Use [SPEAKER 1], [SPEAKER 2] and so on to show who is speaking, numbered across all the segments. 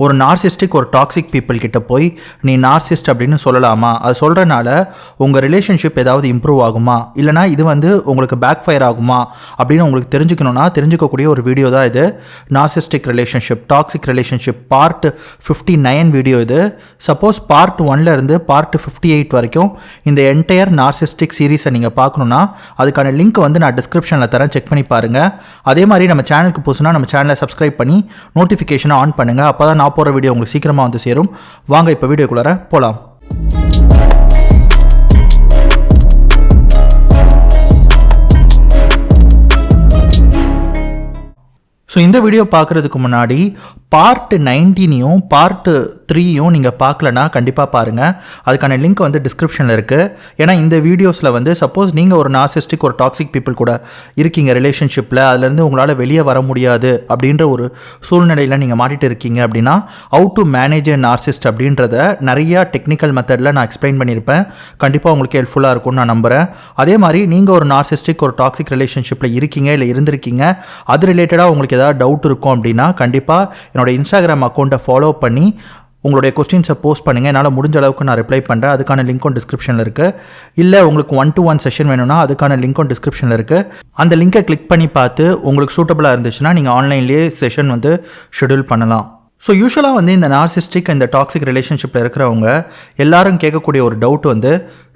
[SPEAKER 1] ஒரு நார்சிஸ்டிக் ஒரு toxic people கிட்ட போய் நீ நார்சிஸ்ட் அப்படின்னு சொல்லலாமா? அது சொல்கிறனால உங்கள் ரிலேஷன்ஷிப் ஏதாவது இம்ப்ரூவ் ஆகுமா, இல்லைனா இது உங்களுக்கு பேக் ஃபயர் ஆகுமா அப்படின்னு உங்களுக்கு தெரிஞ்சுக்கக்கூடிய ஒரு வீடியோ தான் இது. Narcissistic relationship, toxic relationship part 59 video இது. சப்போஸ் பார்ட் 1 இருந்து பார்ட் 58 வரைக்கும் இந்த என்டையர் நார்சிஸ்டிக் சீரீஸை நீங்கள் பார்க்கணுன்னா அதுக்கான லிங்க் நான் டிஸ்கிரிப்ஷனில் தரேன், செக் பண்ணி பாருங்கள். அதே மாதிரி நம்ம சேனலுக்கு புதுசுனா நம்ம சேனலை சப்ஸ்கிரைப் பண்ணி நோட்டிஃபிகேஷனை ஆன் பண்ணுங்கள். அப்போ தான் நான் போகிற வீடியோ உங்களுக்கு சீக்கிரமாக சேரும். வாங்க இப்போ வீடியோக்குள்ளார போகலாம். ஸோ இந்த வீடியோ பார்க்குறதுக்கு முன்னாடி பார்ட் 19 பார்ட் 3 நீங்கள் பார்க்கலன்னா கண்டிப்பாக பாருங்கள். அதுக்கான லிங்க் டிஸ்கிரிப்ஷனில் இருக்குது. ஏன்னா இந்த வீடியோஸில் சப்போஸ் நீங்கள் ஒரு நார்சிஸ்டிக் ஒரு டாக்ஸிக் பீப்புள் கூட இருக்கீங்க ரிலேஷன்ஷிப்பில், அதுலேருந்து உங்களால் வெளியே வர முடியாது அப்படின்ற ஒரு சூழ்நிலையில் நீங்கள் மாட்டிட்டு இருக்கீங்க அப்படின்னா how to manage a narcissist அப்படின்றத நிறையா டெக்னிக்கல் மெத்தடில் நான் எக்ஸ்பிளைன் பண்ணியிருப்பேன். கண்டிப்பாக உங்களுக்கு ஹெல்ப்ஃபுல்லாக இருக்கும்னு நான் நம்புகிறேன். அதே மாதிரி நீங்கள் ஒரு நார்சிஸ்டிக் ஒரு டாக்ஸிக் ரிலேஷன்ஷிப்பில் இருக்கீங்க இல்லை இருந்திருக்கீங்க, அது ரிலேட்டடாக உங்களுக்கு ஏதாவது டவுட் இருக்கும் அப்படின்னா கண்டிப்பாக என்னோட இன்ஸ்டாகிராம் அக்கௌண்ட்டை ஃபாலோ பண்ணி உங்களுடைய கொஸ்டின்ஸை போஸ்ட் பண்ணுங்கள். என்னால் முடிஞ்ச அளவுக்கு நான் ரிப்ளை பண்ணுறேன். அதுக்கான லிங்க்கும் டிஸ்கிரிப்ஷனில் இருக்குது. இல்லை உங்களுக்கு 1-to-1 செஷன் வேணும்னா அதுக்கான லிங்க்கும் டிஸ்கிரிப்ஷனில் இருக்குது. அந்த லிங்கை கிளிக் பண்ணி பார்த்து உங்களுக்கு சூட்டபுளாக இருந்துச்சுன்னா நீங்கள் ஆன்லைன்லேயே செஷன் ஷெடியூல் பண்ணலாம். ஸோ யூஸ்வலாக இந்த நார்சிஸ்டிக் இந்த டாக்ஸிக் ரிலேஷன்ஷிப்பில் இருக்கிறவங்க எல்லாரும் கேட்கக்கூடிய ஒரு டவுட்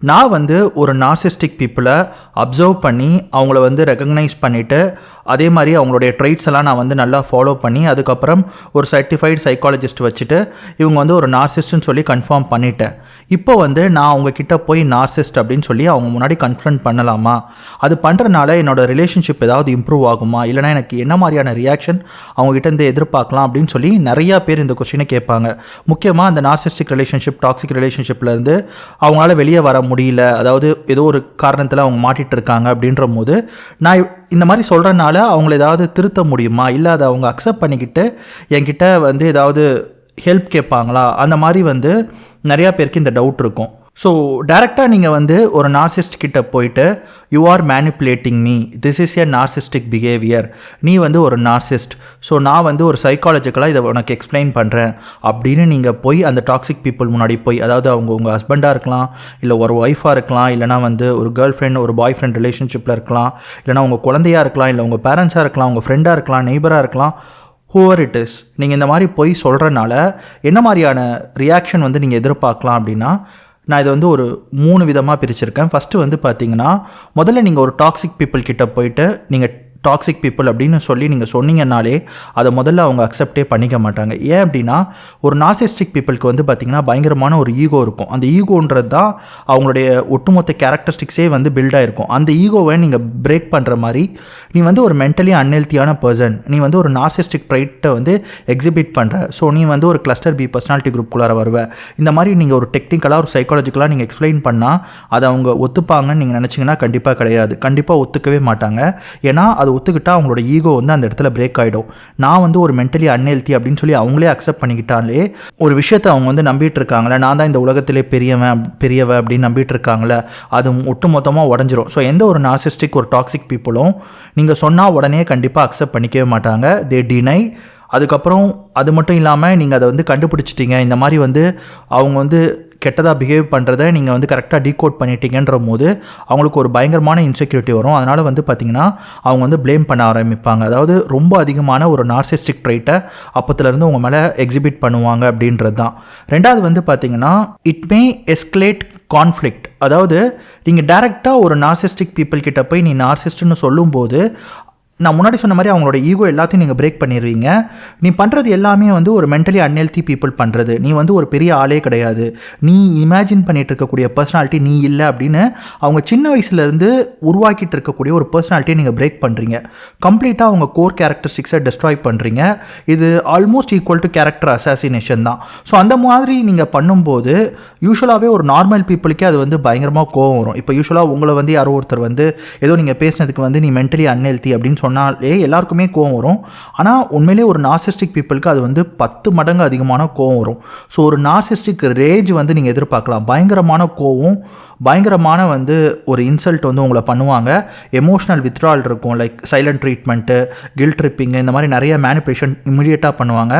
[SPEAKER 1] நான் ஒரு நார்சிஸ்டிக் பீப்புளை அப்சர்வ் பண்ணி அவங்கள ரெகக்னைஸ் பண்ணிவிட்டு அதே மாதிரி அவங்களுடைய ட்ரைட்ஸ் எல்லாம் நான் நல்லா ஃபாலோ பண்ணி அதுக்கப்புறம் ஒரு சர்டிஃபைடு சைக்காலஜிஸ்ட் வச்சுட்டு இவங்க ஒரு நார்சிஸ்ட்னு சொல்லி கன்ஃபார்ம் பண்ணிட்டேன். இப்போ நான் அவங்கக்கிட்ட போய் நார்சிஸ்ட் அப்படின்னு சொல்லி அவங்க முன்னாடி கன்ஃபரண்ட் பண்ணலாமா? அது பண்ணுறதுனால என்னோடய ரிலேஷன்ஷிப் ஏதாவது இம்ப்ரூவ் ஆகுமா, இல்லைனா எனக்கு என்ன மாதிரியான ரியாக்ஷன் அவங்ககிட்ட எதிர்பார்க்கலாம் அப்படின்னு சொல்லி நிறையா பேர் இந்த கொஸ்டினை கேட்பாங்க. முக்கியமாக அந்த நார்சிஸ்டிக் ரிலேஷன்ஷிப் டாக்ஸிக் ரிலேஷன்ஷிப்லேருந்து அவங்களால வெளியே வர முடியல, அதாவது ஏதோ ஒரு காரணத்தில் அவங்க மாட்டிகிட்டு இருக்காங்க அப்படின்ற போது நான் இந்த மாதிரி சொல்கிறனால அவங்கள ஏதாவது திருத்த முடியுமா, இல்லை அதை அவங்க அக்செப்ட் பண்ணிக்கிட்டு என்கிட்ட ஏதாவது ஹெல்ப் கேட்பாங்களா, அந்த மாதிரி நிறையா பேருக்கு இந்த டவுட் இருக்கும். ஸோ டேரெக்டாக நீங்கள் ஒரு நார்சிஸ்ட் கிட்ட போயிட்டு you are manipulating me, this is a narcissistic behaviour, நீ ஒரு நார்சிஸ்ட், ஸோ நான் ஒரு சைக்காலஜிக்கலாக இதை உனக்கு எக்ஸ்பிளைன் பண்ணுறேன் அப்படின்னு நீங்கள் போய் அந்த டாக்ஸிக் பீப்புள் முன்னாடி போய், அதாவது அவங்க உங்கள் ஹஸ்பண்டாக இருக்கலாம், இல்லை ஒரு ஒய்ஃபாக இருக்கலாம், இல்லைனா ஒரு கேர்ள் ஃப்ரெண்ட் ஒரு பாய் ஃப்ரெண்ட் ரிலேஷன்ஷிப்பில் இருக்கலாம், இல்லைனா உங்கள் குழந்தையாக இருக்கலாம், இல்லை உங்கள் பேரண்ட்ஸாக இருக்கலாம், உங்கள் ஃப்ரெண்டாக இருக்கலாம், நெய்பராக இருக்கலாம், whoever it is, நீங்கள் இந்த மாதிரி போய் சொல்கிறனால என்ன மாதிரியான ரியாக்ஷன் நீங்கள் எதிர்பார்க்கலாம் அப்படின்னா நான் இதை ஒரு 3 விதமாக பிரிச்சிருக்கேன். ஃபஸ்ட்டு பார்த்தீங்கன்னா முதல்ல நீங்கள் ஒரு டாக்ஸிக் பீப்புள் கிட்ட போயிட்டு நீங்கள் டாக்ஸிக் பீப்புள் அப்படின்னு சொல்லி நீங்கள் சொன்னீங்கன்னாலே அதை முதல்ல அவங்க அக்செப்டே பண்ணிக்க மாட்டாங்க. ஏன் அப்படின்னா ஒரு நார்சிஸ்டிக் பீப்புளுக்கு பார்த்திங்கன்னா பயங்கரமான ஒரு ஈகோ இருக்கும். அந்த ஈகோன்றது தான் அவங்களுடைய ஒட்டுமொத்த கேரக்டரிஸ்டிக்ஸே பில்டாக இருக்கும். அந்த ஈகோவை நீங்கள் பிரேக் பண்ணுற மாதிரி நீ ஒரு மென்டலி அன்ஹெல்த்தியான பர்சன், நீ ஒரு நார்சிஸ்டிக் ட்ரைட்டை எக்ஸிபிட் பண்ணுற, ஸோ நீ ஒரு கிளஸ்டர் பி பர்சனாலிட்டி குரூப்புக்குள்ளார வருவ. இந்த மாதிரி நீங்கள் ஒரு டெக்னிக்கலாக ஒரு சைக்காலஜிக்கலாக நீங்கள் எக்ஸ்பிளைன் பண்ணால் அதை அவங்க ஒத்துப்பாங்கன்னு நீங்கள் நினச்சிங்கன்னா கண்டிப்பாக கிடையாது. கண்டிப்பாக ஒத்துக்கவே மாட்டாங்க. ஏன்னா அது ஒத்துக்கிட்டால் அவங்களோட ஈகோ அந்த இடத்துல பிரேக் ஆகிடும். நான் ஒரு மென்டலி அன்ஹெல்த்தி அப்படின்னு சொல்லி அவங்களே அக்செப்ட் பண்ணிக்கிட்டாலே ஒரு விஷயத்தை அவங்க நம்பிட்டு இருக்காங்களே, நான் தான் இந்த உலகத்திலே பெரியவ அப்படின்னு நம்பிட்டு இருக்காங்களே, அது ஒட்டுமொத்தமாக உடஞ்சிரும். ஸோ எந்த ஒரு நார்சிஸ்டிக் ஒரு டாக்ஸிக் பீப்புளும் நீங்கள் சொன்னால் உடனே கண்டிப்பாக அக்செப்ட் பண்ணிக்கவே மாட்டாங்க. தே டினை. அதுக்கப்புறம் அது மட்டும் இல்லாமல் நீங்கள் அதை கண்டுபிடிச்சிட்டிங்க, இந்த மாதிரி அவங்க கெட்டதாக பிஹேவ் பண்ணுறதை நீங்கள் கரெக்டாக டீகோட் பண்ணிட்டீங்கன்ற போது அவங்களுக்கு ஒரு பயங்கரமான இன்செக்யூரிட்டி வரும். அதனால் பார்த்திங்கன்னா அவங்க ப்ளேம் பண்ண ஆரம்பிப்பாங்க. அதாவது ரொம்ப அதிகமான ஒரு நார்சிஸ்டிக் ட்ரைட்டை அப்பத்துலேருந்து உங்கள் மேலே எக்ஸிபிட் பண்ணுவாங்க அப்படின்றது தான். ரெண்டாவது பார்த்திங்கன்னா இட் மே எஸ்கலேட் கான்ஃப்ளிக்ட். அதாவது நீங்கள் டைரெக்டாக ஒரு நார்சிஸ்டிக் பீப்புள் கிட்ட போய் நீ நார்சிஸ்ட்னு சொல்லும்போது நான் முன்னாடி சொன்ன மாதிரி அவங்களோட ஈகோ எல்லாத்தையும் நீங்கள் பிரேக் பண்ணிடுவீங்க. நீ பண்ணுறது எல்லாமே ஒரு மென்டலி அன்ஹெல்த்தி பீப்புள் பண்ணுறது. நீ ஒரு பெரிய ஆளே கிடையாது, நீ இமேஜின் பண்ணிகிட்டு இருக்கக்கூடிய பர்சனாலிட்டி நீ இல்லை அப்படின்னு அவங்க சின்ன வயசுலேருந்து உருவாக்கிட்டு இருக்கக்கூடிய ஒரு பர்சனாலிட்டியை நீங்கள் பிரேக் பண்ணுறீங்க. கம்ப்ளீட்டாக அவங்க கோர் கேரக்டரிஸ்டிக்ஸை டெஸ்ட்ராய் பண்ணுறீங்க. இது almost equal to character assassination தான். ஸோ அந்த மாதிரி நீங்கள் பண்ணும்போது யூஸ்வலாகவே ஒரு நார்மல் பீப்புளுக்கே அது பயங்கரமாக கோவம் வரும். இப்போ யூஸ்வலாக உங்களை யாரோ ஒருத்தர் ஏதோ நீங்கள் பேசினதுக்கு நீ மென்டலி அன்ஹெல்த்தி அப்படின்னு சொன்ன சொன்னாலே எல்லாருக்குமே கோவம் வரும். ஆனால் உண்மையிலே ஒரு நார்சிஸ்டிக் பீப்புளுக்கு அது வந்து 10 மடங்கு அதிகமான கோவம் வரும். ஸோ ஒரு நார்சிஸ்டிக் ரேஜ் வந்து நீங்கள் எதிர்பார்க்கலாம். பயங்கரமான கோவம், பயங்கரமான வந்து ஒரு இன்சல்ட் வந்து உங்களை பண்ணுவாங்க. எமோஷ்னல் வித்ட்ரால் இருக்கும், லைக் சைலண்ட் ட்ரீட்மெண்ட்டு, கில்ட் ட்ரிப்பிங்கு, இந்த மாதிரி நிறைய மேனிப்புலேஷன் இமிடியேட்டாக பண்ணுவாங்க.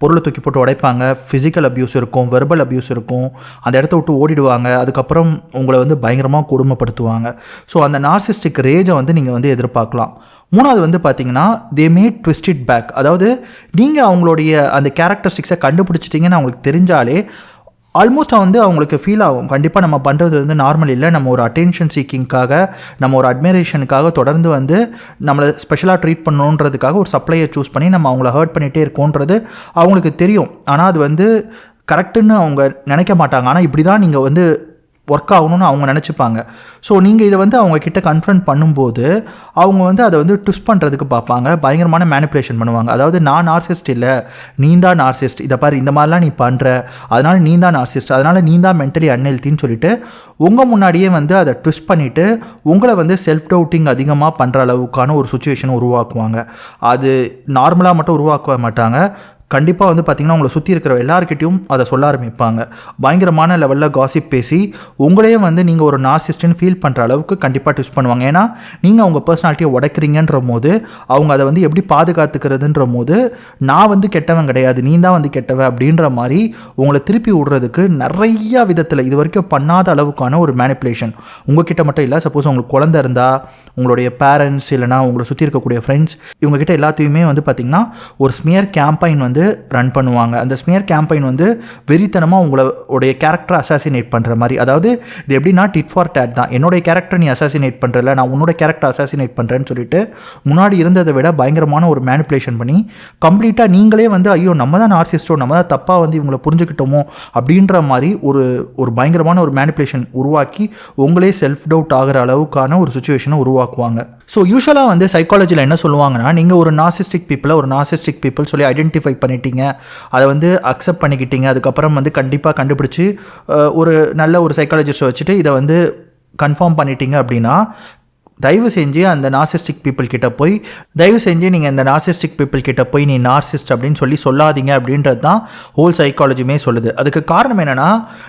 [SPEAKER 1] பொருளை தூக்கி போட்டு உடைப்பாங்க. ஃபிசிக்கல் அப்யூஸ் இருக்கும், வெர்பல் அப்யூஸ் இருக்கும். அந்த இடத்த விட்டு ஓடிடுவாங்க. அதுக்கப்புறம் உங்களை வந்து பயங்கரமாக கொடுமைப்படுத்துவாங்க. ஸோ அந்த நார்சிஸ்டிக் ரேஜை வந்து நீங்கள் வந்து எதிர்பார்க்கலாம். மூணாவது வந்து பார்த்தீங்கன்னா they made twist it back. அதாவது நீங்கள் அவங்களுடைய அந்த கேரக்டரிஸ்டிக்ஸை கண்டுபிடிச்சிட்டிங்கன்னு அவங்களுக்கு தெரிஞ்சாலே ஆல்மோஸ்ட் வந்து அவங்களுக்கு ஃபீல் ஆகும், கண்டிப்பாக நம்ம பண்ணுறது வந்து நார்மல் இல்லை, நம்ம ஒரு அட்டென்ஷன் சீக்கிங்காக, நம்ம ஒரு அட்மைரேஷனுக்காக தொடர்ந்து வந்து நம்மளை ஸ்பெஷலாக ட்ரீட் பண்ணணுன்றதுக்காக ஒரு சப்ளையை சூஸ் பண்ணி நம்ம அவங்கள ஹர்ட் பண்ணிகிட்டே இருக்கோன்றது அவங்களுக்கு தெரியும். ஆனால் அது வந்து கரெக்டுன்னு அவங்க நினைக்க மாட்டாங்க. ஆனால் இப்படி தான் நீங்கள் வந்து ஒர்க் ஆகணும்னு அவங்க நினச்சிப்பாங்க. ஸோ நீங்கள் இதை வந்து அவங்கக்கிட்ட கன்ஃபரண்ட் பண்ணும்போது அவங்க வந்து அதை வந்து ட்விஸ்ட் பண்ணுறதுக்கு பார்ப்பாங்க. பயங்கரமான மேனிப்புலேஷன் பண்ணுவாங்க. அதாவது நான் நார்சிஸ்ட் இல்லை, நீ தான் நார்சிஸ்ட், இதை பாரு இந்த மாதிரிலாம் நீ பண்ணுற, அதனால் நீ தான் நார்சிஸ்ட், அதனால் நீ தான் மென்டலி அன்ஹெல்த்தின்னு சொல்லிட்டு உங்கள் முன்னாடியே வந்து அதை ட்விஸ்ட் பண்ணிவிட்டு உங்களை வந்து செல்ஃப் டவுட்டிங் அதிகமாக பண்ணுற அளவுக்கான ஒரு சுச்சுவேஷனை உருவாக்குவாங்க. அது நார்மலாக மட்டும் உருவாக்க மாட்டாங்க. கண்டிப்பாக வந்து பார்த்திங்கன்னா உங்களை சுற்றி இருக்கிற எல்லாருக்கிட்டையும் அதை சொல்ல ஆரம்பிப்பாங்க. பயங்கரமான லெவலில் காசிப் பேசி உங்களையே வந்து நீங்கள் ஒரு நார்சிஸ்ட்னு ஃபீல் பண்ணுற அளவுக்கு கண்டிப்பாக ட்விஸ்ட் பண்ணுவாங்க. ஏன்னா நீங்கள் அவங்க பர்சனாலிட்டியை உடைக்கிறீங்கன்ற போது அவங்க அதை வந்து எப்படி பாதுகாத்துக்கிறதுன்ற போது நான் வந்து கெட்டவன் கிடையாது, நீ தான் வந்து கெட்டவன் அப்படின்ற மாதிரி உங்களை திருப்பி விடுறதுக்கு நிறையா விதத்தில் இது வரைக்கும் பண்ணாத அளவுக்கான ஒரு மேனிப்புலேஷன் உங்ககிட்ட மட்டும் இல்லை. சப்போஸ் உங்களுக்கு குழந்தை இருந்தால் உங்களுடைய பேரண்ட்ஸ் இல்லைனா உங்களை சுற்றி இருக்கக்கூடிய ஃப்ரெண்ட்ஸ் இவங்ககிட்ட எல்லாத்தையுமே வந்து பார்த்திங்கன்னா ஒரு ஸ்மியர் கேம்பெயின் வந்து ரன் பண்ணுவாங்க. அந்த ஸ்மியர் கேம்பெயின் வந்து வெறித்தனமாக உங்களுடைய கேரக்டரை அசாசினேட் பண்ணுற மாதிரி. அதாவது இது எப்படின்னா டிட் ஃபார் டேட் தான். என்னுடைய கேரக்டர் நீ அசாசினேட் பண்ணுறல, நான் உன்னோட கேரக்டர் அசாசினேட் பண்ணுறேன்னு சொல்லிட்டு முன்னாடி இருந்ததை விட பயங்கரமான ஒரு மேனிப்புலேஷன் பண்ணி கம்ப்ளீட்டாக நீங்களே வந்து ஐயோ நம்ம தான் நார்சிஸ்டோ, நம்ம தான் தப்பாக வந்து இவங்களை புரிஞ்சுக்கிட்டோமோ அப்படின்ற மாதிரி ஒரு பயங்கரமான ஒரு மேனிப்புலேஷன் உருவாக்கி உங்களே செல்ஃப் டவுட் ஆகிற அளவுக்கான ஒரு சுச்சுவேஷனை உருவாக்குவாங்க. ஸோ யூஸ்வலாக வந்து சைக்காலஜியில் என்ன சொல்லுவாங்கன்னா, நீங்கள் ஒரு நார்சிஸ்டிக் பீப்புள் சொல்லி ஐடென்டிஃபை பண்ணிட்டீங்க, அதை வந்து அக்செப்ட் பண்ணிக்கிட்டீங்க, அதுக்கப்புறம் வந்து கண்டிப்பாக கண்டுபிடிச்சி ஒரு நல்ல ஒரு சைக்காலஜிஸ்ட்டை வச்சுட்டு இதை வந்து கன்ஃபார்ம் பண்ணிட்டீங்க அப்படின்னா தயவு செஞ்சு அந்த நார்சிஸ்டிக் பீப்புள் கிட்ட போய் நீங்கள் இந்த நார்சிஸ்டிக் பீப்புள் கிட்ட போய் நீ நார்சிஸ்ட் அப்படின்னு சொல்லாதீங்க அப்படின்றது தான் ஹோல் சைக்காலஜியுமே சொல்லுது. அதுக்கு காரணம் என்னென்னா,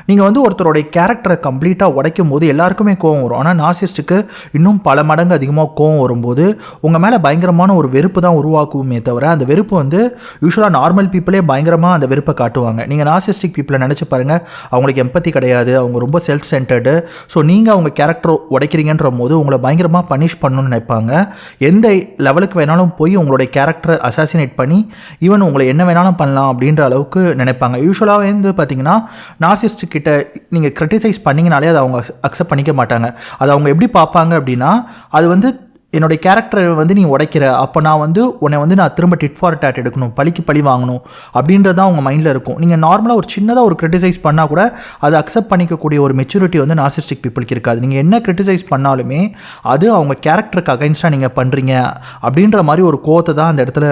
[SPEAKER 1] நீங்கள் வந்து ஒருத்தருடைய கேரக்டரை கம்ப்ளீட்டாக உடைக்கும் போது எல்லாருக்குமே கோவம் வரும். ஆனால் நார்சிஸ்ட்டுக்கு இன்னும் பல மடங்கு அதிகமாக கோவம் வரும்போது உங்கள் மேலே பயங்கரமான ஒரு வெறுப்பு தான் உருவாக்குமே தவிர, அந்த வெறுப்பு வந்து யூஸ்வலாக நார்மல் பீப்புளே பயங்கரமாக அந்த வெறுப்பை காட்டுவாங்க. நீங்கள் நார்சிஸ்டிக் பீப்புளை நினச்சி பாருங்கள், அவங்களுக்கு எம்பத்தி கிடையாது, அவங்க ரொம்ப செல்ஃப் சென்டர்டு. ஸோ நீங்கள் அவங்க கேரக்டர் உடைக்கிறீங்கன்ற போது உங்களை பயங்கரமாக பனிஷ் பண்ணணும்னு நினைப்பாங்க. எந்த லெவலுக்கு வேணாலும் போய் உங்களுடைய கேரக்டரை அசாசினேட் பண்ணி ஈவன் உங்களை என்ன வேணாலும் பண்ணலாம் அப்படின்ற அளவுக்கு நினைப்பாங்க. யூஸ்வலாக வந்து பார்த்தீங்கன்னா நார்சிஸ்ட் கிட்ட நீங்கள் கிரிட்டிசைஸ் பண்ணிங்கனாலே அதை அவங்க அக்செப்ட் பண்ணிக்க மாட்டாங்க. அதை அவங்க எப்படி பார்ப்பாங்க அப்படின்னா, அது வந்து என்னுடைய கேரக்டரை வந்து நீ உடைக்கிற, அப்போ நான் வந்து உன்னை வந்து நான் திரும்ப டிட் ஃபார் டேட் எடுக்கணும், பழிக்கு பழி வாங்கணும் அப்படின்றது தான் அவங்க மைண்டில் இருக்கும். நீங்கள் நார்மலாக ஒரு சின்னதாக ஒரு கிரிட்டிசைஸ் பண்ணால் கூட அதை அக்செப்ட் பண்ணிக்கக்கூடிய ஒரு மெச்சூரிட்டி வந்து நார்சிஸ்டிக் பீப்புளுக்கு இருக்காது. நீங்கள் என்ன கிரிட்டிசைஸ் பண்ணாலுமே அது அவங்க கேரக்டருக்கு அகைன்ஸ்டாக நீங்கள் பண்ணுறீங்க அப்படின்ற மாதிரி ஒரு கோவத்தை தான் அந்த இடத்துல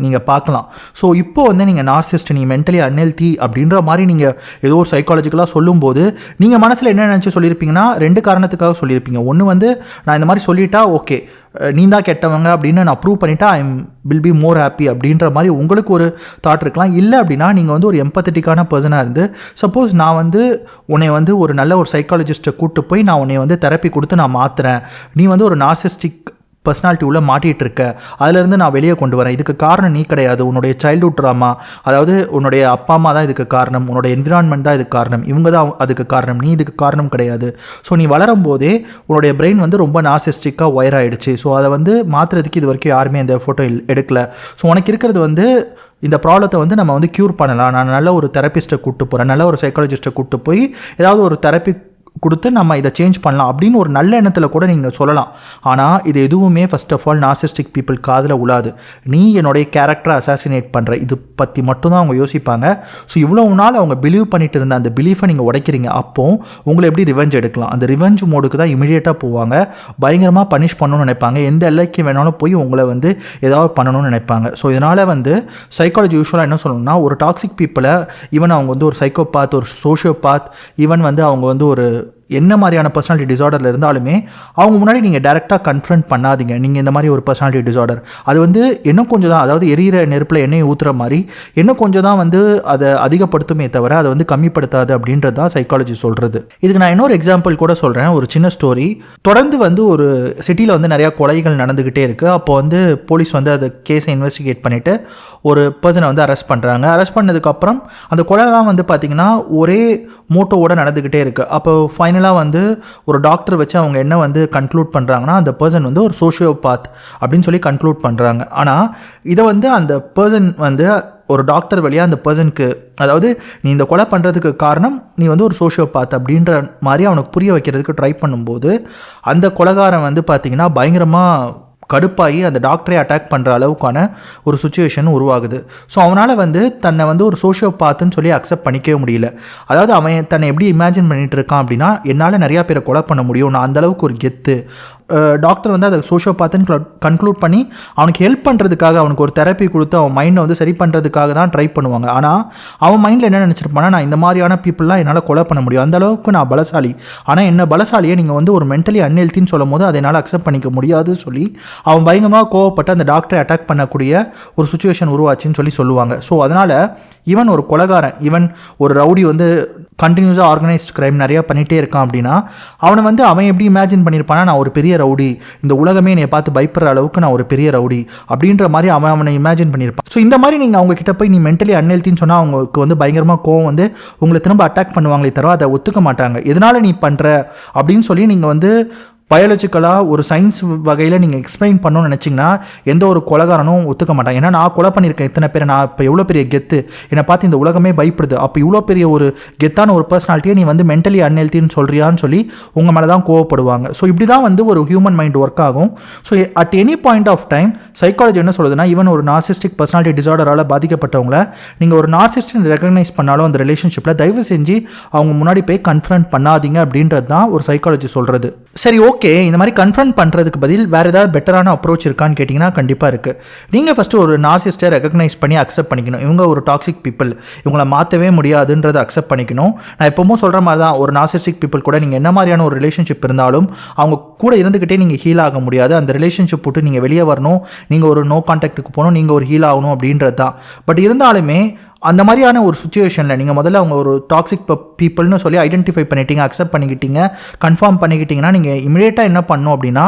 [SPEAKER 1] நீங்கள் பார்க்கலாம். ஸோ இப்போ வந்து நீங்கள் நார்சிஸ்ட், நீ மென்டலி அன்ஹெல்தி அப்படின்ற மாதிரி நீங்கள் ஏதோ ஒரு சைக்காலஜிக்கலாக சொல்லும்போது நீங்கள் மனசில் என்ன நினச்சி சொல்லியிருப்பீங்கன்னா 2 காரணத்துக்காக சொல்லியிருப்பீங்க. ஒன்று வந்து நான் இந்த மாதிரி சொல்லிட்டா ஓகே நீ தான் கெட்டவங்க அப்படின்னு நான் ப்ரூவ் பண்ணிட்டா I will be more happy அப்படின்ற மாதிரி உங்களுக்கு ஒரு தாட் இருக்கலாம். இல்லை அப்படின்னா நீங்கள் வந்து ஒரு எம்பத்தட்டிக்கான பர்சனாக இருந்து சப்போஸ் நான் வந்து உன்னை வந்து ஒரு நல்ல ஒரு சைக்காலஜிஸ்ட்டை கூப்பிட்டு போய் நான் உன்னை வந்து தெரப்பி கொடுத்து நான் மாற்றுறேன், நீ வந்து ஒரு நார்சிஸ்டிக் பர்சனாலிட்டி உள்ள மாட்டிகிட்டு இருக்க, அதிலேருந்து நான் வெளியே கொண்டு வரேன், இதுக்கு காரணம் நீ கிடையாது, உன்னுடைய சைல்டுஹுட் ட்ராமா, அதாவது உன்னுடைய அப்பா அம்மா தான் இதுக்கு காரணம், உன்னுடைய என்விரான்மெண்ட் தான் இதுக்கு காரணம், இவங்க தான் அதுக்கு காரணம், நீ இதுக்கு காரணம் கிடையாது. ஸோ நீ வளரும் போதே உன்னுடைய பிரெயின் வந்து ரொம்ப நார்சிஸ்டிக்காக ஒயர் ஆகிடுச்சு. ஸோ அதை வந்து மாற்றுறதுக்கு இது வரைக்கும் யாருமே இந்த ஃபோட்டோ எடுக்கல. ஸோ உனக்கு இருக்கிறது வந்து இந்த ப்ராப்ளத்தை வந்து நம்ம வந்து க்யூர் பண்ணலாம், நான் நல்ல ஒரு தெரப்பிஸ்ட்டை கூப்பிட்டு போகிறேன், நல்ல ஒரு சைக்காலஜிஸ்ட்டை கூப்பிட்டு போய் ஏதாவது ஒரு தெரப்பி கொடுத்து நம்ம இதை சேஞ்ச் பண்ணலாம் அப்படின்னு ஒரு நல்ல எண்ணத்தில் கூட நீங்கள் சொல்லலாம். ஆனால் இது எதுவுமே first of all narcissistic people காதில் உழாது. நீ என்னுடைய கேரக்டரை அசாசினேட் பண்ணுற இது பற்றி மட்டும்தான் அவங்க யோசிப்பாங்க. ஸோ இவ்வளோ நாள் அவங்க பிலீவ் பண்ணிட்டு இருந்த அந்த பிலீஃபை நீங்கள் உடைக்கிறீங்க. அப்போது உங்களை எப்படி ரிவெஞ்ச் எடுக்கலாம், அந்த ரிவெஞ்ச் மோடுக்கு தான் இமீடியட்டாக போவாங்க. பயங்கரமாக பனிஷ் பண்ணணும்னு நினைப்பாங்க, எந்த எல்லைக்கு வேணாலும் போய் உங்களை வந்து ஏதாவது பண்ணணும்னு நினைப்பாங்க. ஸோ இதனால் வந்து சைக்காலஜி யூஸ்வலாக என்ன சொல்லணும்னா, ஒரு டாக்ஸிக் பீப்புளை ஈவன் அவங்க வந்து ஒரு சைக்கோபாத், ஒரு சோஷியோபாத், ஈவன் வந்து அவங்க வந்து ஒரு என்ன மாதிரியான பர்சனாலிட்டி டிசார்டரில் இருந்தாலுமே அவங்க முன்னாடி நீங்கள் டேரெக்டாக கன்ஃபரண்ட் பண்ணாதீங்க. நீங்கள் இந்த மாதிரி ஒரு பர்சனாலிட்டி டிசார்டர் அது வந்து இன்னும் கொஞ்சம் தான், அதாவது எரியிற நெருப்பில் எண்ணெயை ஊற்றுற மாதிரி இன்னும் கொஞ்சம் தான் வந்து அதை அதிகப்படுத்துமே தவிர அதை வந்து கம்மிப்படுத்தாது அப்படின்றது தான் சைக்காலஜி சொல்கிறது. இதுக்கு நான் இன்னொரு எக்ஸாம்பிள் கூட சொல்கிறேன். ஒரு சின்ன ஸ்டோரி. தொடர்ந்து வந்து ஒரு சிட்டியில் வந்து நிறையா கொலைகள் நடந்துக்கிட்டே இருக்குது. அப்போ வந்து போலீஸ் வந்து அதை கேஸை இன்வெஸ்டிகேட் பண்ணிவிட்டு ஒரு பர்சனை வந்து அரெஸ்ட் பண்ணுறாங்க. அரெஸ்ட் பண்ணதுக்கப்புறம் அந்த கொலைலாம் வந்து பார்த்திங்கன்னா ஒரே மோட்டோவோடு நடந்துக்கிட்டே இருக்குது. அப்போ ஃபைனலாக வந்து ஒரு டாக்டர் வச்சு அவங்க என்ன வந்து கன்க்ளூட் பண்ணுறாங்கன்னா அந்த பர்சன் வந்து ஒரு சோஷியோபாத் அப்படின்னு சொல்லி கன்க்ளூட் பண்ணுறாங்க. ஆனால் இதை வந்து அந்த பர்சன் வந்து ஒரு டாக்டர் வழியாக அந்த பர்சனுக்கு, அதாவது நீ இந்த கொலை பண்ணுறதுக்கு காரணம் நீ வந்து ஒரு சோஷியோபாத் அப்படின்ற மாதிரி அவனுக்கு புரிய வைக்கிறதுக்கு ட்ரை பண்ணும்போது அந்த கொலைகாரன் வந்து பார்த்திங்கன்னா பயங்கரமாக கடுப்பாகி அந்த டாக்டரை அட்டாக் பண்ணுற அளவுக்கான ஒரு சுச்சுவேஷன் உருவாகுது. ஸோ அவனால் வந்து தன்னை வந்து ஒரு சோஷியோபாத்துன்னு சொல்லி அக்செப்ட் பண்ணிக்கவே முடியல. அதாவது அவன் தன்னை எப்படி இமேஜின் பண்ணிகிட்டு இருக்கான் அப்படின்னா, என்னால் நிறையா பேரை கொலை பண்ண முடியும், நான் அந்தளவுக்கு ஒரு கெத்து. டாக்டர் வந்து அதை சோஷியோபாத்துன்னு கன்க்ளூட் பண்ணி அவனுக்கு ஹெல்ப் பண்ணுறதுக்காக, அவனுக்கு ஒரு தெரப்பி கொடுத்து அவன் மைண்டை வந்து சரி பண்ணுறதுக்காக தான் ட்ரை பண்ணுவாங்க. ஆனால் அவன் மைண்டில் என்ன நினச்சிருப்பானா, நான் இந்த மாதிரியான பீப்புளெலாம் என்னால் கொலை பண்ண முடியும், அந்தளவுக்கு நான் பலசாலி. ஆனால் என்ன பலசாலியை நீங்கள் வந்து ஒரு மென்டலி அன்ஹெல்த்தின்னு சொல்லும் போது அதை என்னால் அக்செப்ட் பண்ணிக்க முடியாதுன்னு சொல்லி அவன் பயங்கரமாக கோவப்பட்டு அந்த டாக்டரை அட்டாக் பண்ணக்கூடிய ஒரு சுச்சுவேஷன் உருவாச்சுன்னு சொல்லி சொல்லுவாங்க. ஸோ அதனால் இவன் ஒரு கொலைகாரன், இவன் ஒரு ரவுடி வந்து கண்டினியூஸாக ஆர்கனைஸ்ட் க்ரைம் நிறையா பண்ணிகிட்டே இருக்கான் அப்படின்னா அவனை வந்து அவன் எப்படி இமேஜின் பண்ணியிருப்பானா, நான் ஒரு பெரிய ரவுடி, இந்த உலகமே என்னை பார்த்து பயப்படுற அளவுக்கு நான் ஒரு பெரிய ரவுடி அப்படின்ற மாதிரி அவனை இமேஜின் பண்ணியிருப்பான். ஸோ இந்த மாதிரி நீங்கள் அவங்க கிட்ட போய் நீ மென்டலி அன்ஹெல்த்தின்னு சொன்னால் அவங்களுக்கு வந்து பயங்கரமாக கோவம் வந்து உங்களை திரும்ப அட்டாக் பண்ணுவாங்களே தவிர அதை ஒத்துக்க மாட்டாங்க. எதனால் நீ பண்ணுற அப்படின்னு சொல்லி நீங்கள் வந்து பயாலஜிக்கலாக ஒரு சயின்ஸ் வகையில் நீங்கள் எக்ஸ்பிளைன் பண்ணணும்னு நினச்சிங்கன்னா எந்த ஒரு கொலைகாரனும் ஒத்துக்க மாட்டாங்க. ஏன்னா நான் கொலை பண்ணியிருக்கேன் இத்தனை பேரை, நான் இப்போ எவ்வளோ பெரிய கெத்து, என்னை பார்த்து இந்த உலகமே பயப்படுது, அப்போ இவ்வளோ பெரிய ஒரு கெத்தான ஒரு பர்சனாலிட்டியை நீ வந்து மென்டலி அன்ஹெல்த்தின்னு சொல்கிறியான்னு சொல்லி உங்கள் மேலே தான் கோவப்படுவாங்க. ஸோ இப்படி தான் வந்து ஒரு ஹியூமன் மைண்ட் ஒர்க் ஆகும். So at any point of time psychology என்ன சொல்லுதுன்னா, ஈவன் ஒரு நார்சிஸ்டிக் பர்சனாலிட்டி டிசார்டரால் பாதிக்கப்பட்டவங்கள நீங்கள் ஒரு நார்சிஸ்ட்னு ரெகக்னைஸ் பண்ணாலும் அந்த ரிலேஷன்ஷிப்பில் தயவு செஞ்சு அவங்க முன்னாடி போய் கன்ஃபரண்ட் பண்ணாதீங்க அப்படின்றது தான் ஒரு சைக்காலஜி சொல்கிறது. சரி, ஓகே, இந்த மாதிரி கன்ஃபரண்ட் பண்ணுறதுக்கு பதில் வேறு ஏதாவது பெட்டரான அப்ரோச் இருக்கான்னு கேட்டிங்கன்னா கண்டிப்பாக இருக்குது. நீங்கள் ஃபஸ்ட்டு ஒரு நார்சிஸ்ட்டை ரெகக்னைஸ் பண்ணி அக்செப்ட் பண்ணிக்கணும். இவங்க ஒரு டாக்ஸிக் பீப்புள், இவங்களை மாற்றவே முடியாதுன்றதை அக்செப்ட் பண்ணிக்கணும். நான் எப்போவும் சொல்கிற மாதிரி தான், ஒரு நார்சிஸ்டிக் பீப்புள் கூட நீங்கள் என்ன மாதிரியான ஒரு ரிலேஷன்ஷிப் இருந்தாலும் அவங்க கூட இருந்துக்கிட்டே நீங்கள் ஹீல் ஆக முடியாது. அந்த ரிலேஷன்ஷிப் விட்டு நீங்கள் வெளியே வரணும், நீங்கள் ஒரு நோ கான்டாக்ட்டுக்கு போகணும், நீங்கள் ஒரு ஹீல் ஆகணும் அப்படின்றது தான். பட் இருந்தாலுமே அந்த மாதிரியான ஒரு சுச்சுவேஷனில் நீங்கள் முதல்ல அவங்க ஒரு டாக்ஸிக் பீப்புள்னு சொல்லி ஐடென்டிஃபை பண்ணிட்டீங்க, அக்செப்ட் பண்ணிக்கிட்டீங்க, கன்ஃபார்ம் பண்ணிக்கிட்டீங்கன்னா நீங்கள் இமிடியேட்டாக என்ன பண்ணணும் அப்படின்னா,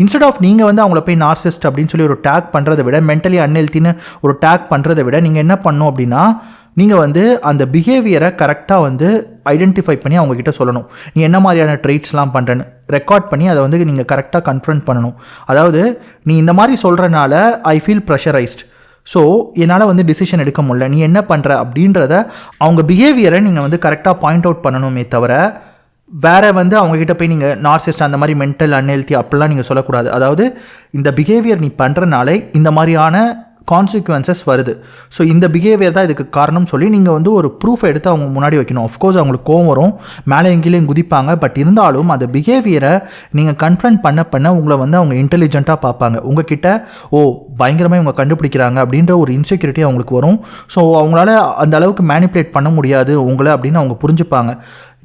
[SPEAKER 1] இன்ஸ்டெட் ஆஃப் நீங்கள் வந்து அவங்கள போய் நார்சிஸ்ட் அப்படின்னு சொல்லி ஒரு டேக் பண்ணுறதை விட, மென்டலி அன்ஹெல்த்தின்னு ஒரு டேக் பண்ணுறதை விட நீங்கள் என்ன பண்ணணும் அப்படின்னா, நீங்கள் வந்து அந்த பிஹேவியரை கரெக்டாக வந்து ஐடென்டிஃபை பண்ணி அவங்கக்கிட்ட சொல்லணும். நீ என்ன மாதிரியான ட்ரெய்ட்ஸ்லாம் பண்ணுறேன்னு ரெக்கார்ட் பண்ணி அதை வந்து நீங்கள் கரெக்டாக கன்ஃபரண்ட் பண்ணணும். அதாவது நீ இந்த மாதிரி சொல்கிறனால ஐ ஃபீல் ப்ரெஷரைஸ்ட், ஸோ என்னால் வந்து டிசிஷன் எடுக்க முடியல, நீ என்ன பண்ணுற அப்படின்றத அவங்க பிஹேவியரை நீங்கள் வந்து கரெக்டாக பாயிண்ட் அவுட் பண்ணணுமே தவிர வேறு வந்து அவங்கக்கிட்ட போய் நீங்கள் நார்சிஸ்ட் அந்த மாதிரி மென்டல் அன்ஹெல்த்தி அப்படிலாம் நீங்கள் சொல்லக்கூடாது. அதாவது இந்த பிஹேவியர் நீ பண்ணுறனாலே இந்த மாதிரியான கான்சிக்வன்சஸ் வருது, ஸோ இந்த பிஹேவியர் தான் இதுக்கு காரணம் சொல்லி நீங்கள் வந்து ஒரு ப்ரூஃப் எடுத்து அவங்க முன்னாடி வைக்கணும். ஆஃப்கோர்ஸ் அவங்களுக்கு கோவம் வரும், மேலே எங்கேயும் குதிப்பாங்க, பட் இருந்தாலும் அந்த பிஹேவியரை நீங்கள் கன்ஃபரண்ட் பண்ண உங்களை வந்து அவங்க இன்டெலிஜென்ட்டாக பார்ப்பாங்க. உங்ககிட்ட பயங்கரமாக இவங்க கண்டுபிடிக்கிறாங்க அப்படின்ற ஒரு இன்செக்யூரிட்டி அவங்களுக்கு வரும். ஸோ அவங்களால அந்த அளவுக்கு மேனிப்புலேட் பண்ண முடியாது உங்களை அப்படின்னு அவங்க புரிஞ்சுப்பாங்க.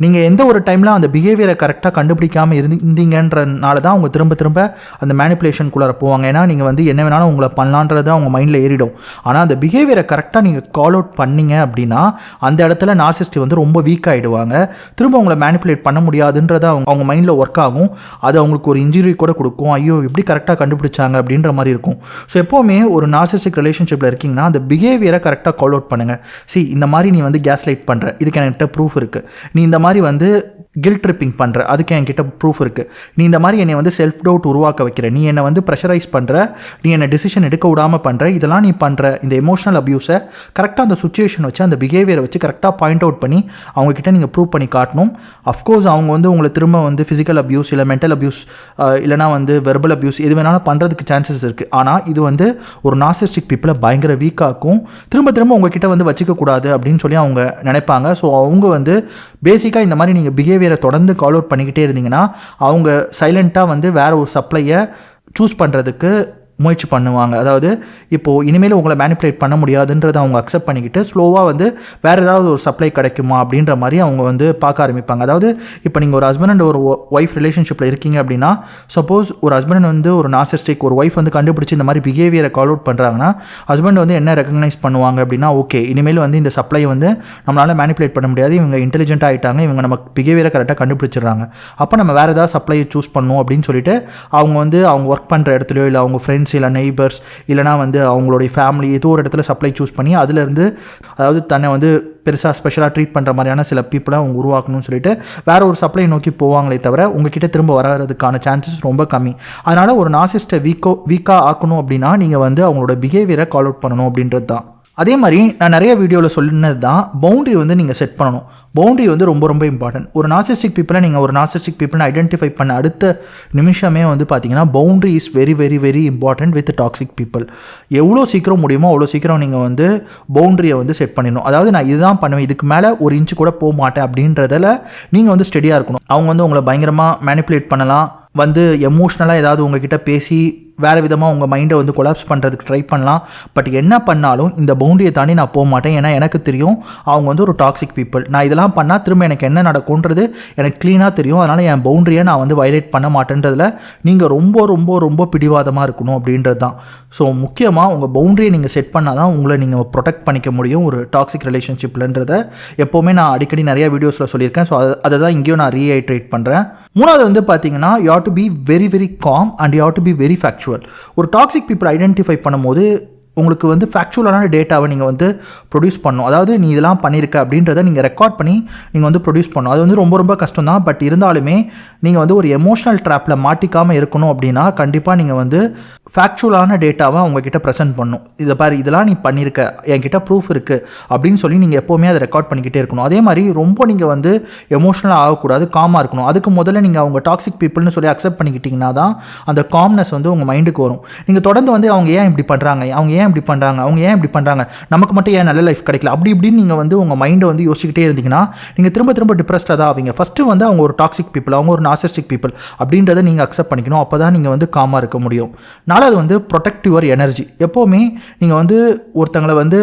[SPEAKER 1] நீங்கள் எந்த ஒரு டைமில் அந்த பிஹேவியரை கரெக்டாக கண்டுபிடிக்காமல் இருந்தீங்கன்றனால தான் அவங்க திரும்ப அந்த மேனிப்புலேஷனுக்குள்ளே போவாங்க. ஏன்னா நீங்கள் வந்து என்ன வேணாலும் உங்களை பண்ணலான்றது அவங்க மைண்டில் ஏறிடும். ஆனால் அந்த பிஹேவியரை கரெக்டாக நீங்கள் கால் அவுட் பண்ணீங்க அப்படின்னா அந்த இடத்துல நார்சிஸ்ட் வந்து ரொம்ப வீக் ஆகிடுவாங்க. திரும்ப அவங்கள மேனிப்புலேட் பண்ண முடியாதுன்றதை அவங்க மைண்டில் ஒர்க் ஆகும். அது அவங்களுக்கு ஒரு இன்ஜுரி கூட கொடுக்கும். ஐயோ எப்படி கரெக்டாக கண்டுபிடிச்சாங்க அப்படின்ற மாதிரி இருக்கும். ஸோ எப்போவுமே ஒரு நார்சிஸ்டிக் ரிலேஷன்ஷிப்பில் இருக்கீங்கன்னா அந்த பிஹேவியரை கரெக்டாக கால் அவுட் பண்ணுங்கள். இந்த மாதிரி நீ வந்து கேஸ் லைட் பண்ணுற, இதுக்கு என்கிட்ட ப்ரூஃப் இருக்குது. நீ இந்த மாதிரி வந்து கில்ட் ட்ரிப்பிங் பண்ணுற, அதுக்கு என்கிட்ட ப்ரூஃப் இருக்குது. நீ இந்த மாதிரி என்னை வந்து செல்ஃப் டவுட் உருவாக்க வைக்கிற, நீ என்னை வந்து ப்ரெஷரைஸ் பண்ணுற, நீ என்னை டிசிஷன் எடுக்க விடாமல் பண்ணுற, இதெல்லாம் நீ பண்ணுற இந்த எமோஷனல் அப்யூஸை கரெக்டாக அந்த சுச்சுவேஷன் வச்சு அந்த பிஹேவியரை வச்சு கரெக்டாக பாயிண்ட் அவுட் பண்ணி அவங்கக்கிட்ட நீங்கள் ப்ரூவ் பண்ணி காட்டணும். அஃப்கோர்ஸ் அவங்க வந்து உங்களை திரும்ப வந்து ஃபிசிக்கல் அப்யூஸ் இல்லை மென்டல் அப்யூஸ் இல்லைனா வந்து வெர்பல் அப்யூஸ் எது வேணாலும் பண்ணுறதுக்கு சான்சஸ் இருக்குது. ஆனால் இது வந்து ஒரு நார்சிஸ்டிக் பீப்புளை பயங்கர வீக்காக்கும். திரும்ப உங்ககிட்ட வந்து வச்சுக்கக்கூடாது அப்படின்னு சொல்லி அவங்க நினைப்பாங்க. ஸோ அவங்க வந்து பேசிக்காக இந்த மாதிரி நீங்கள் பிஹேவியரை தொடர்ந்து கால் அவுட் பண்ணிக்கிட்டே இருந்தீங்கன்னா அவங்க சைலண்ட்டாக வந்து வேறு ஒரு சப்ளையை சூஸ் பண்ணுறதுக்கு முயற்சி பண்ணுவாங்க. அதாவது இப்போது இனிமேல் உங்களை மேனிப்புலேட் பண்ண முடியாதுன்றதை அவங்க அக்செப்ட் பண்ணிக்கிட்டு ஸ்லோவாக வந்து வேறு ஏதாவது ஒரு சப்ளை கிடைக்குமா அப்படின்ற மாதிரி அவங்க வந்து பார்க்க ஆரம்பிப்பாங்க. அதாவது இப்போ நீங்கள் ஒரு ஹஸ்பண்ட் அண்ட் ஒரு ஒய்ஃப் ரிலேஷன்ஷிப்பில் இருக்கீங்க அப்படின்னா, சப்போஸ் ஒரு ஹஸ்பண்ட் வந்து ஒரு நார்சிஸ்டிக், ஒரு ஒய்ஃப் வந்து கண்டுபிடிச்சி இந்த மாதிரி பிஹேவியரை கால் அவுட் பண்ணுறாங்கன்னா, ஹஸ்பண்ட் வந்து என்ன ரெகக்னைஸ் பண்ணுவாங்க அப்படின்னா, ஓகே இனிமேல் வந்து இந்த சப்ளை வந்து நம்மளால் மேனிப்புலேட் பண்ண முடியாது, இவங்க இன்டெலிஜென்ட்டாக ஆகிட்டாங்க, இவங்க நம்ம பிஹேவியரை கரெக்டாக கண்டுபிடிச்சிடுறாங்க, அப்போ நம்ம வேறு ஏதாவது சப்ளையை சூஸ் பண்ணுவோம் அப்படின்னு சொல்லிட்டு அவங்க வந்து அவங்க ஒர்க் பண்ணுற இடத்துலையோ இல்லை அவங்க ஃப்ரெண்ட்ஸ் இல்லை நெய்பர்ஸ் இல்லைனா வந்து அவங்களுடைய ஃபேமிலி ஏதோ ஒரு இடத்துல சப்ளை சூஸ் பண்ணி அதிலேருந்து, அதாவது தன்னை வந்து பெருசாக ஸ்பெஷலாக ட்ரீட் பண்ணுற மாதிரியான சில பீப்புளை அவங்க உருவாக்கணும்னு சொல்லிட்டு வேறு ஒரு சப்ளை நோக்கி போவாங்களே தவிர உங்ககிட்ட திரும்ப வர்றதுக்கான சான்சஸ் ரொம்ப கம்மி. அதனால் ஒரு நார்சிஸ்ட்டை வீக்காக ஆக்கணும் அப்படின்னா நீங்கள் வந்து அவங்களோட பிஹேவியரை கால் அவுட் பண்ணணும் அப்படின்றது தான். அதே மாதிரி நான் நிறைய வீடியோவில் சொன்னது தான், பவுண்ட்ரி வந்து நீங்கள் செட் பண்ணணும். பவுண்ட்ரி வந்து ரொம்ப ரொம்ப இம்பார்ட்டன்ட். ஒரு நார்சிஸ்டிக் பீப்புளை நீங்கள் ஒரு நார்சிஸ்டிக் பீப்புளை ஐடென்டிஃபை பண்ண அடுத்த நிமிஷமே வந்து பார்த்தீங்கன்னா boundary is very very very important with toxic people. எவ்வளோ சீக்கிரம் முடியுமோ அவ்வளோ சீக்கிரம் நீங்கள் வந்து பவுண்ட்ரியை வந்து செட் பண்ணிடணும். அதாவது நான் இதுதான் பண்ணுவேன், இதுக்கு மேலே ஒரு இன்ச்சு கூட போக மாட்டேன் அப்படின்றதில் நீங்கள் வந்து ஸ்டெடியாக இருக்கணும். அவங்க வந்து உங்களை பயங்கரமாக மேனிப்புலேட் பண்ணலாம், வந்து எமோஷ்னலாக ஏதாவது உங்ககிட்ட பேசி வேறு விதமாக உங்கள் மைண்டை வந்து கொலாப்ஸ் பண்ணுறதுக்கு ட்ரை பண்ணலாம். பட் என்ன பண்ணாலும் இந்த பவுண்டரியை தாண்டி நான் போக மாட்டேன். ஏன்னா எனக்கு தெரியும் அவங்க வந்து ஒரு டாக்ஸிக் பீப்புள். நான் இதெல்லாம் பண்ணால் திரும்ப எனக்கு என்ன நடக்கும்ன்றது எனக்கு க்ளீனாக தெரியும். அதனால் என் பவுண்டரியை நான் வந்து வயலேட் பண்ண மாட்டேன்றதில் நீங்கள் ரொம்ப ரொம்ப ரொம்ப பிடிவாதமாக இருக்கணும் அப்படின்றது தான். ஸோ முக்கியமாக உங்கள் பவுண்டரியை நீங்கள் செட் பண்ணால் தான் உங்களை நீங்கள் ப்ரொடெக்ட் பண்ணிக்க முடியும் ஒரு டாக்ஸிக் ரிலேஷன்ஷிப்லன்றதை எப்போவுமே நான் அடிக்கடி நிறைய வீடியோஸில் சொல்லியிருக்கேன். ஸோ அதை தான் இங்கேயும் நான் ரீஹைட்ரேட் பண்ணுறேன். மூணாவது வந்து பார்த்தீங்கன்னா, you have to be very very com and you have to be very factual. ஒரு டாக்ஸிக் பீப்புள் ஐடென்டிஃபை பண்ணும்போது உங்களுக்கு வந்து ஃபேக்சுவலான டேட்டாவை நீங்கள் வந்து ப்ரொடியூஸ் பண்ணணும். அதாவது நீ இதெல்லாம் பண்ணியிருக்க அப்படின்றத நீங்கள் ரெக்கார்ட் பண்ணி நீங்கள் வந்து ப்ரொடியூஸ் பண்ணணும். அது வந்து ரொம்ப ரொம்ப கஷ்டம் தான். பட் இருந்தாலுமே நீங்கள் வந்து ஒரு எமோஷனல் ட்ராப்பில் மாட்டிக்காமல் இருக்கணும் அப்படின்னா கண்டிப்பாக நீங்கள் வந்து ஃபேக்சுவலான டேட்டாவை அவங்கக்கிட்ட ப்ரெசென்ட் பண்ணணும். இதை பாரு, இதெல்லாம் நீ பண்ணியிருக்க, என்கிட்ட ப்ரூஃப் இருக்குது அப்படின்னு சொல்லி நீங்கள் எப்போவுமே அதை ரெக்கார்ட் பண்ணிக்கிட்டே இருக்கணும். அதே மாதிரி ரொம்ப நீங்கள் வந்து எமோஷனலாக ஆகக்கூடாது, காமாக இருக்கணும். அதுக்கு முதல்ல நீங்கள் அவங்க டாக்ஸிக் பீப்புள்னு சொல்லி அக்செப்ட் பண்ணிக்கிட்டிங்கன்னா தான் அந்த காம்னஸ் வந்து உங்கள் மைண்டுக்கு வரும். நீங்கள் தொடர்ந்து வந்து அவங்க ஏன் இப்படி பண்ணுறாங்க, அவங்க ஏன் இப்படி பண்ணுறாங்க, அவங்க ஏன் இப்படி பண்ணுறாங்க, நமக்கு மட்டும் ஏன் நல்ல லைஃப் கிடைக்கல, அப்படி இப்படின்னு நீங்கள் வந்து உங்கள் மைண்டை வந்து யோசிச்சுக்கிட்டே இருந்தீங்கன்னா நீங்கள் திரும்ப திரும்ப டிப்ரெஸ்டாக தான் ஆவீங்க. ஃபஸ்ட்டு வந்து அவங்க ஒரு டாக்ஸிக் பீப்புள், அவங்க ஒரு நார்சிஸ்டிக் பீப்புள் அப்படின்றத நீங்கள் அக்செப்ட் பண்ணிக்கணும். அப்போ தான் நீங்கள் வந்து காமாக இருக்க முடியும். நாலாவது வந்து ப்ரொடெக்ட் யுவர் எனர்ஜி. எப்போவுமே நீங்கள் வந்து ஒருத்தங்களை வந்து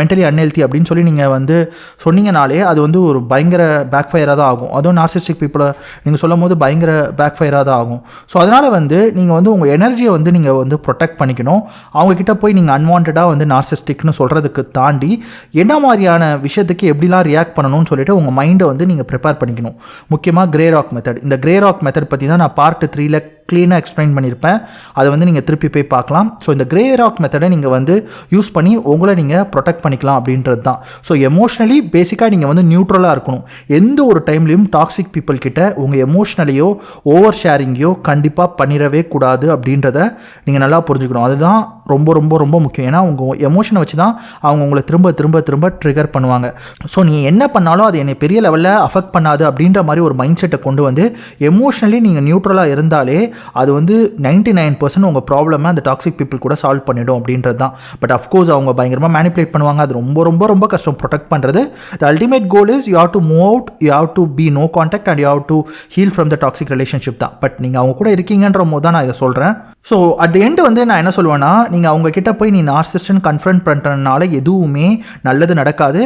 [SPEAKER 1] மென்டலி அன்ஹெல்த்தி அப்படின்னு சொல்லி நீங்கள் வந்து சொன்னீங்கனாலே அது வந்து ஒரு பயங்கர பேக் ஃபயராக தான் ஆகும். அதுவும் நார்சிஸ்டிக் பீப்புளை நீங்கள் சொல்லும் போது பயங்கர பேக் ஃபயராக தான் ஆகும். ஸோ அதனால் வந்து நீங்கள் வந்து உங்கள் எனர்ஜியை வந்து நீங்கள் வந்து ப்ரொடெக்ட் பண்ணிக்கணும். அவங்கக்கிட்ட போய் நீங்கள் அன்வான்டாக வந்து நார்சிஸ்டிக்னு சொல்கிறதுக்கு தாண்டி என்ன மாதிரியான விஷயத்துக்கு எப்படிலாம் ரியாக்ட் பண்ணணும்னு சொல்லிட்டு உங்கள் மைண்டை வந்து நீங்கள் ப்ரிப்பேர் பண்ணிக்கணும். முக்கியமாக கிரே ராக் மெத்தட். இந்த கிரே ராக் மெத்தட் பற்றி தான் நான் பார்ட் 3ல் க்ளீனாக எக்ஸ்பிளைன் பண்ணியிருப்பேன். அதை வந்து நீங்கள் திருப்பி போய் பார்க்கலாம். ஸோ இந்த கிரே ராக் மெத்தடை நீங்கள் வந்து யூஸ் பண்ணி உங்களை நீங்கள் ப்ரொடெக்ட் பண்ணிக்கலாம் அப்படின்றது தான். ஸோ எமோஷ்னலி பேசிக்காக நீங்கள் வந்து நியூட்ரலாக இருக்கணும். எந்த ஒரு டைம்லையும் டாக்ஸிக் பீப்புள் கிட்ட உங்கள் எமோஷ்னலையோ ஓவர் ஷேரிங்கையோ கண்டிப்பாக பண்ணிடவே கூடாது அப்படின்றத நீங்கள் நல்லா புரிஞ்சுக்கணும். அதுதான் ரொம்ப ரொம்ப ரொம்ப முக்கியம். ஏன்னா உங்கள் எமோஷனை வச்சு தான் அவங்க உங்களை திரும்ப திரும்ப திரும்ப ட்ரிகர் பண்ணுவாங்க. ஸோ நீங்கள் என்ன பண்ணாலும் அது என்னை பெரிய லெவலில் அஃபெக்ட் பண்ணாது அப்படின்ற மாதிரி ஒரு மைண்ட் செட்டை கொண்டு வந்து எமோஷ்னலி நீங்கள் நியூட்ரலாக இருந்தாலே அது வந்து 99% உங்கள் ப்ராப்ளமை அந்த டாக்ஸிக் பீப்புள் கூட சால்வ் பண்ணிடும் அப்படின்றது தான். பட் அஃப்கோர்ஸ் அவங்க பயங்கரமாக மேனிப்புலேட் பண்ணுவாங்க. அது ரொம்ப ரொம்ப ரொம்ப கஷ்டம் ப்ரொடெக்ட் பண்ணுறது. The ultimate goal is you have to move out, you have to be no contact and you have to heal from the toxic relationship தான். பட் நீங்கள் அவங்க கூட இருக்கீங்கன்ற போது தான் நான் இதை சொல்கிறேன். ஸோ அட் தி எண்டு வந்து நான் என்ன சொல்லுவேன்னா, நீங்கள் அவங்கக்கிட்ட போய் நீ நார்சிஸ்ட்னு கன்ஃபரண்ட் பண்ணுறதுனால எதுவுமே நல்லது நடக்காது.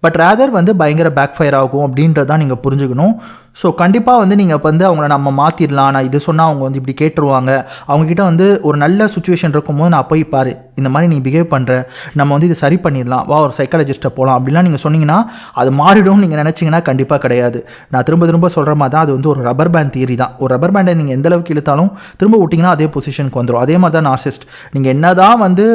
[SPEAKER 1] பட் ரேதர் வந்து பயங்கர பேக் ஃபயர் ஆகும் அப்படின்றதான் நீங்கள் புரிஞ்சுக்கணும். ஸோ கண்டிப்பாக வந்து நீங்கள் இப்போ வந்து அவங்கள நம்ம மாற்றிடலாம், நான் இது சொன்னால் அவங்க வந்து இப்படி கேட்டுருவாங்க, அவங்கக்கிட்ட வந்து ஒரு நல்ல சுச்சுவேஷன் இருக்கும்போது நான் போய் பாரு இந்த மாதிரி நீ பிஹேவ் பண்ணுற, நம்ம வந்து இது சரி பண்ணிடலாம், வா ஒரு சைக்காலஜிஸ்ட்டை போகலாம் அப்படிலாம் நீங்கள் சொன்னீங்கன்னா அது மாறிடும் நீங்கள் நினச்சிங்கன்னா கண்டிப்பாக கிடையாது. நான் திரும்ப திரும்ப சொல்கிற மாதிரி தான் அது வந்து ஒரு ரப்பர் பேண்ட் தியரி தான். ஒரு ரப்பர் பேண்டை நீங்கள் எந்த அளவுக்கு இழுத்தாலும் திரும்ப விட்டிங்கன்னா அதே பொசிஷனுக்கு வந்துடும். அதே மாதிரி தான் நார்சிஸ்ட். நீங்கள் என்ன தான் வந்து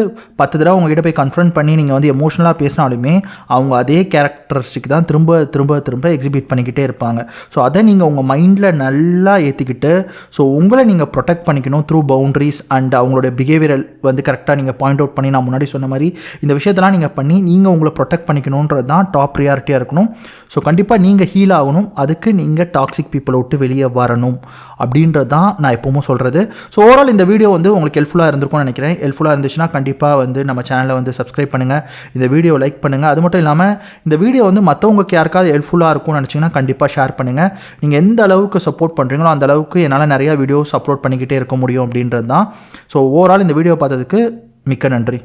[SPEAKER 1] 10 தடவை உங்ககிட்ட போய் கன்ஃபரண்ட் பண்ணி நீங்கள் வந்து எமோஷனலாக பேசினாலுமே அவங்க அதே கேரக்டரிஸ்டிக் தான் திரும்ப திரும்ப திரும்ப எக்ஸிபிட் பண்ணிக்கிட்டே இருப்பாங்க. ஸோ அதை நீங்கள் உங்கள் மைண்டில் நல்லா ஏற்றிக்கிட்டு ஸோ உங்களை நீங்கள் ப்ரொடெக்ட் பண்ணிக்கணும் த்ரூ பவுண்ட்ரிஸ் அண்ட் அவங்களுடைய பிஹேவியரல் வந்து கரெக்டாக நீங்கள் பாயிண்ட் அவுட் பண்ணி நான் முன்னாடி சொன்ன மாதிரி இந்த விஷயத்தெல்லாம் நீங்கள் பண்ணி நீங்கள் உங்களை ப்ரொடெக்ட் பண்ணிக்கணுன்றது தான் டாப் ப்ரியாரிட்டியாக இருக்கணும். ஸோ கண்டிப்பாக நீங்கள் ஹீல் ஆகணும், அதுக்கு நீங்கள் டாக்ஸிக் பீப்புளை விட்டு வெளியே வரணும் அப்படின்றது தான் நான் எப்பவும் சொல்கிறது. ஸோ ஓவரால் இந்த வீடியோ வந்து உங்களுக்கு ஹெல்ப்ஃபுல்லாக இருந்திருக்கும்னு நினைக்கிறேன். ஹெல்ப்ஃபுல்லாக இருந்துச்சுன்னா கண்டிப்பாக வந்து நம்ம சேனலை வந்து சப்ஸ்கிரைப் பண்ணுங்கள், இந்த வீடியோ லைக் பண்ணுங்கள். அது மட்டும் இல்லாமல் இந்த வீடியோ வந்து மற்றவங்களுக்கு யாருக்காவது ஹெல்ப்ஃபுல்லாக இருக்கும்னு நினச்சிங்கன்னா கண்டிப்பாக ஷேர் பண்ணுங்கள். நீங்கள் எந்த அளவுக்கு சப்போர்ட் பண்ணுறீங்களோ அந்த அளவுக்கு என்னால் நிறையா வீடியோஸ் அப்லோட் பண்ணிக்கிட்டே இருக்க முடியும் அப்படின்றது தான். ஸோ ஓவரால் இந்த வீடியோ பார்த்ததுக்கு மிக்க நன்றி.